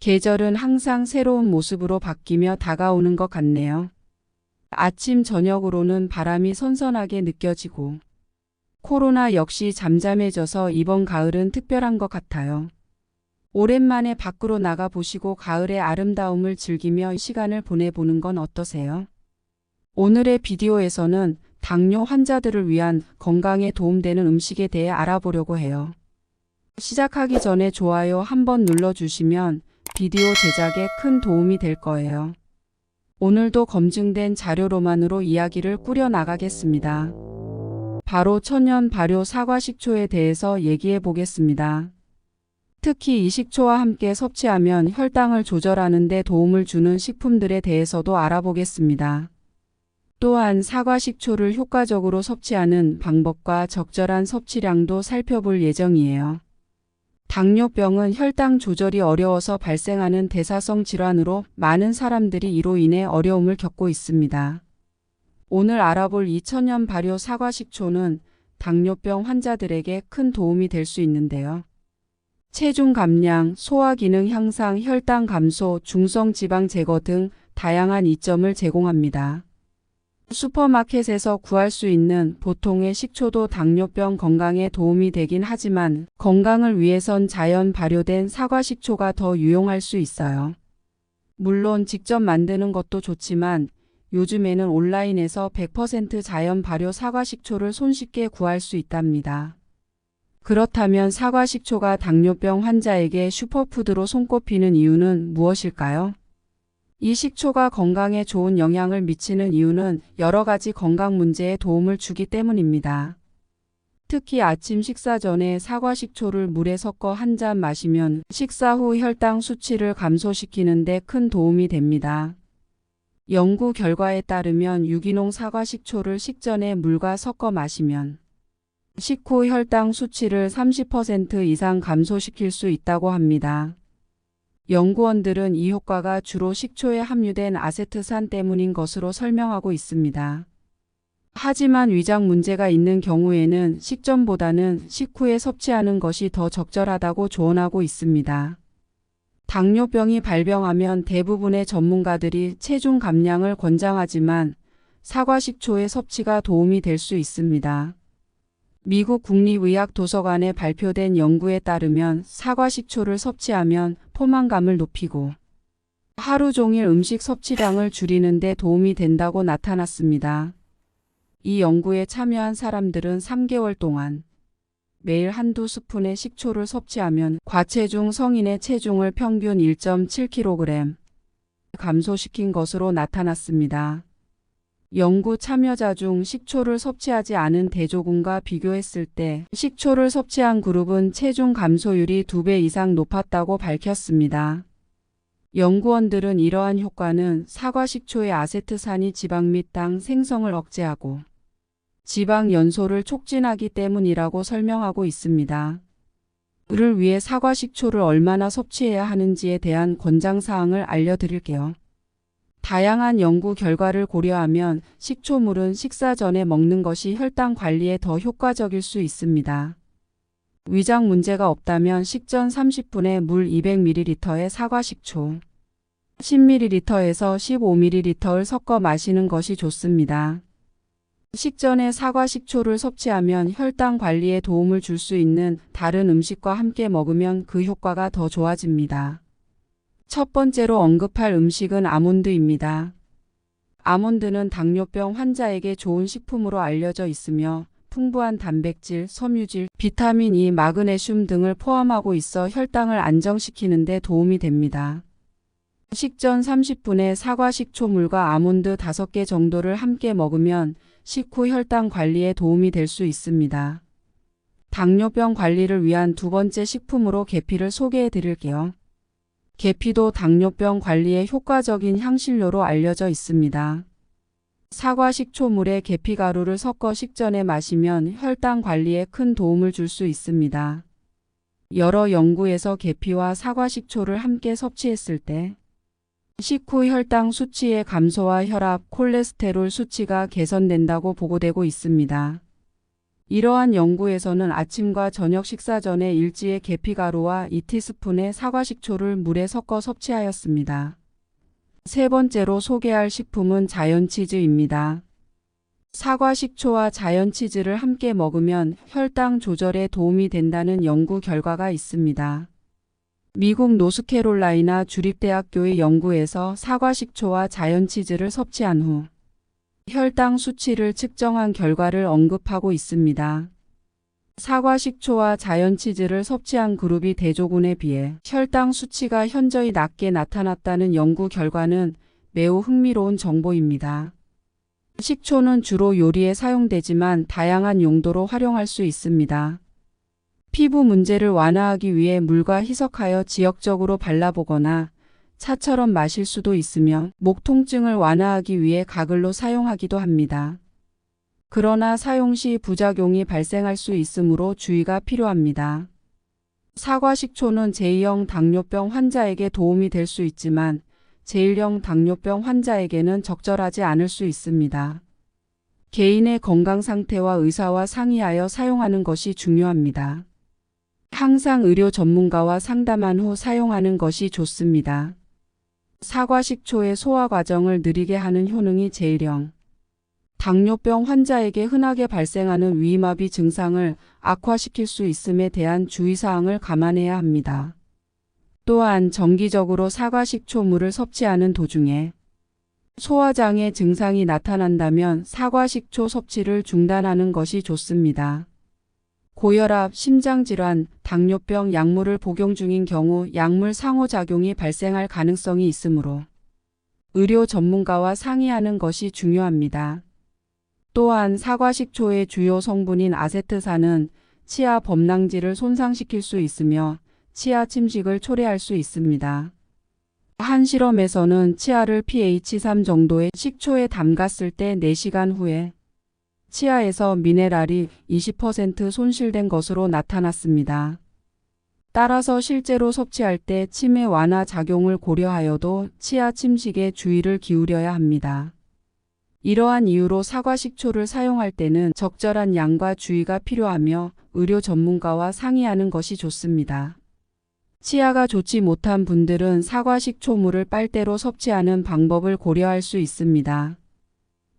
계절은 항상 새로운 모습으로 바뀌며 다가오는 것 같네요. 아침 저녁으로는 바람이 선선하게 느껴지고 코로나 역시 잠잠해져서 이번 가을은 특별한 것 같아요. 오랜만에 밖으로 나가 보시고 가을의 아름다움을 즐기며 시간을 보내보는 건 어떠세요? 오늘의 비디오에서는 당뇨 환자들을 위한 건강에 도움되는 음식에 대해 알아보려고 해요. 시작하기 전에 좋아요 한번 눌러주시면 비디오 제작에 큰 도움이 될 거예요. 오늘도 검증된 자료로만으로 이야기를 꾸려나가겠습니다. 바로 천연 발효 사과 식초에 대해서 얘기해 보겠습니다. 특히 이 식초와 함께 섭취하면 혈당을 조절하는 데 도움을 주는 식품들에 대해서도 알아보겠습니다. 또한 사과 식초를 효과적으로 섭취하는 방법과 적절한 섭취량도 살펴볼 예정이에요. 당뇨병은 혈당 조절이 어려워서 발생하는 대사성 질환으로 많은 사람들이 이로 인해 어려움을 겪고 있습니다. 오늘 알아볼 이 천연 발효 사과 식초는 당뇨병 환자들에게 큰 도움이 될 수 있는데요. 체중 감량, 소화 기능 향상, 혈당 감소, 중성 지방 제거 등 다양한 이점을 제공합니다. 슈퍼마켓에서 구할 수 있는 보통의 식초도 당뇨병 건강에 도움이 되긴 하지만 건강을 위해선 자연 발효된 사과 식초가 더 유용할 수 있어요. 물론 직접 만드는 것도 좋지만 요즘에는 온라인에서 100% 자연 발효 사과 식초를 손쉽게 구할 수 있답니다. 그렇다면 사과 식초가 당뇨병 환자에게 슈퍼푸드로 손꼽히는 이유는 무엇일까요? 이 식초가 건강에 좋은 영향을 미치는 이유는 여러 가지 건강 문제에 도움을 주기 때문입니다. 특히 아침 식사 전에 사과 식초를 물에 섞어 한 잔 마시면 식사 후 혈당 수치를 감소시키는 데 큰 도움이 됩니다. 연구 결과에 따르면 유기농 사과 식초를 식전에 물과 섞어 마시면 식후 혈당 수치를 30% 이상 감소시킬 수 있다고 합니다. 연구원들은 이 효과가 주로 식초에 함유된 아세트산 때문인 것으로 설명하고 있습니다. 하지만 위장 문제가 있는 경우에는 식전보다는 식후에 섭취하는 것이 더 적절하다고 조언하고 있습니다. 당뇨병이 발병하면 대부분의 전문가들이 체중 감량을 권장하지만 사과 식초의 섭취가 도움이 될 수 있습니다. 미국 국립의학도서관에 발표된 연구에 따르면 사과 식초를 섭취하면 포만감을 높이고 하루 종일 음식 섭취량을 줄이는 데 도움이 된다고 나타났습니다. 이 연구에 참여한 사람들은 3개월 동안 매일 한두 스푼의 식초를 섭취하면 과체중 성인의 체중을 평균 1.7kg 감소시킨 것으로 나타났습니다. 연구 참여자 중 식초를 섭취하지 않은 대조군과 비교했을 때 식초를 섭취한 그룹은 체중 감소율이 2배 이상 높았다고 밝혔습니다. 연구원들은 이러한 효과는 사과 식초의 아세트산이 지방 및 당 생성을 억제하고 지방 연소를 촉진하기 때문이라고 설명하고 있습니다. 이를 위해 사과 식초를 얼마나 섭취해야 하는지에 대한 권장사항을 알려드릴게요. 다양한 연구 결과를 고려하면 식초물은 식사 전에 먹는 것이 혈당 관리에 더 효과적일 수 있습니다. 위장 문제가 없다면 식전 30분에 물 200ml에 사과 식초 10ml에서 15ml를 섞어 마시는 것이 좋습니다. 식전에 사과 식초를 섭취하면 혈당 관리에 도움을 줄 수 있는 다른 음식과 함께 먹으면 그 효과가 더 좋아집니다. 첫 번째로 언급할 음식은 아몬드입니다. 아몬드는 당뇨병 환자에게 좋은 식품으로 알려져 있으며 풍부한 단백질, 섬유질, 비타민 E, 마그네슘 등을 포함하고 있어 혈당을 안정시키는 데 도움이 됩니다. 식전 30분에 사과 식초물과 아몬드 5개 정도를 함께 먹으면 식후 혈당 관리에 도움이 될 수 있습니다. 당뇨병 관리를 위한 두 번째 식품으로 계피를 소개해 드릴게요. 계피도 당뇨병 관리에 효과적인 향신료로 알려져 있습니다. 사과 식초물에 계피가루를 섞어 식전에 마시면 혈당 관리에 큰 도움을 줄 수 있습니다. 여러 연구에서 계피와 사과 식초를 함께 섭취했을 때 식후 혈당 수치의 감소와 혈압, 콜레스테롤 수치가 개선된다고 보고되고 있습니다. 이러한 연구에서는 아침과 저녁 식사 전에 일지의 계피가루와 2티스푼의 사과식초를 물에 섞어 섭취하였습니다. 세 번째로 소개할 식품은 자연치즈입니다. 사과식초와 자연치즈를 함께 먹으면 혈당 조절에 도움이 된다는 연구 결과가 있습니다. 미국 노스캐롤라이나 주립대학교의 연구에서 사과식초와 자연치즈를 섭취한 후 혈당 수치를 측정한 결과를 언급하고 있습니다. 사과식초와 자연치즈를 섭취한 그룹이 대조군에 비해 혈당 수치가 현저히 낮게 나타났다는 연구 결과는 매우 흥미로운 정보입니다. 식초는 주로 요리에 사용되지만 다양한 용도로 활용할 수 있습니다. 피부 문제를 완화하기 위해 물과 희석하여 지역적으로 발라보거나 차처럼 마실 수도 있으며 목 통증을 완화하기 위해 가글로 사용하기도 합니다. 그러나 사용 시 부작용이 발생할 수 있으므로 주의가 필요합니다. 사과식초는 제2형 당뇨병 환자에게 도움이 될 수 있지만 제1형 당뇨병 환자에게는 적절하지 않을 수 있습니다. 개인의 건강 상태와 의사와 상의하여 사용하는 것이 중요합니다. 항상 의료 전문가와 상담한 후 사용하는 것이 좋습니다. 사과식초의 소화 과정을 느리게 하는 효능이 제1형 당뇨병 환자에게 흔하게 발생하는 위마비 증상을 악화시킬 수 있음에 대한 주의사항을 감안해야 합니다. 또한 정기적으로 사과식초물을 섭취하는 도중에 소화장애 증상이 나타난다면 사과식초 섭취를 중단하는 것이 좋습니다. 고혈압, 심장질환, 당뇨병 약물을 복용 중인 경우 약물 상호작용이 발생할 가능성이 있으므로 의료 전문가와 상의하는 것이 중요합니다. 또한 사과식초의 주요 성분인 아세트산은 치아 범랑지를 손상시킬 수 있으며 치아 침식을 초래할 수 있습니다. 한 실험에서는 치아를 pH 3 정도의 식초에 담갔을 때 4시간 후에 치아에서 미네랄이 20% 손실된 것으로 나타났습니다. 따라서 실제로 섭취할 때 치매 완화 작용을 고려하여도 치아 침식에 주의를 기울여야 합니다. 이러한 이유로 사과식초를 사용할 때는 적절한 양과 주의가 필요하며 의료 전문가와 상의하는 것이 좋습니다. 치아가 좋지 못한 분들은 사과식초물을 빨대로 섭취하는 방법을 고려할 수 있습니다.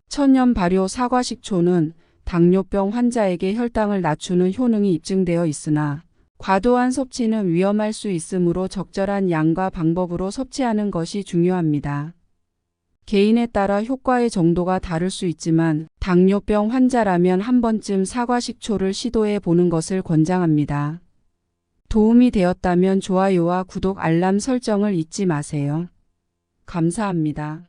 천연 발효 사과식초는 당뇨병 환자에게 혈당을 낮추는 효능이 입증되어 있으나 과도한 섭취는 위험할 수 있으므로 적절한 양과 방법으로 섭취하는 것이 중요합니다. 개인에 따라 효과의 정도가 다를 수 있지만 당뇨병 환자라면 한 번쯤 사과식초를 시도해 보는 것을 권장합니다. 도움이 되었다면 좋아요와 구독 알람 설정을 잊지 마세요. 감사합니다.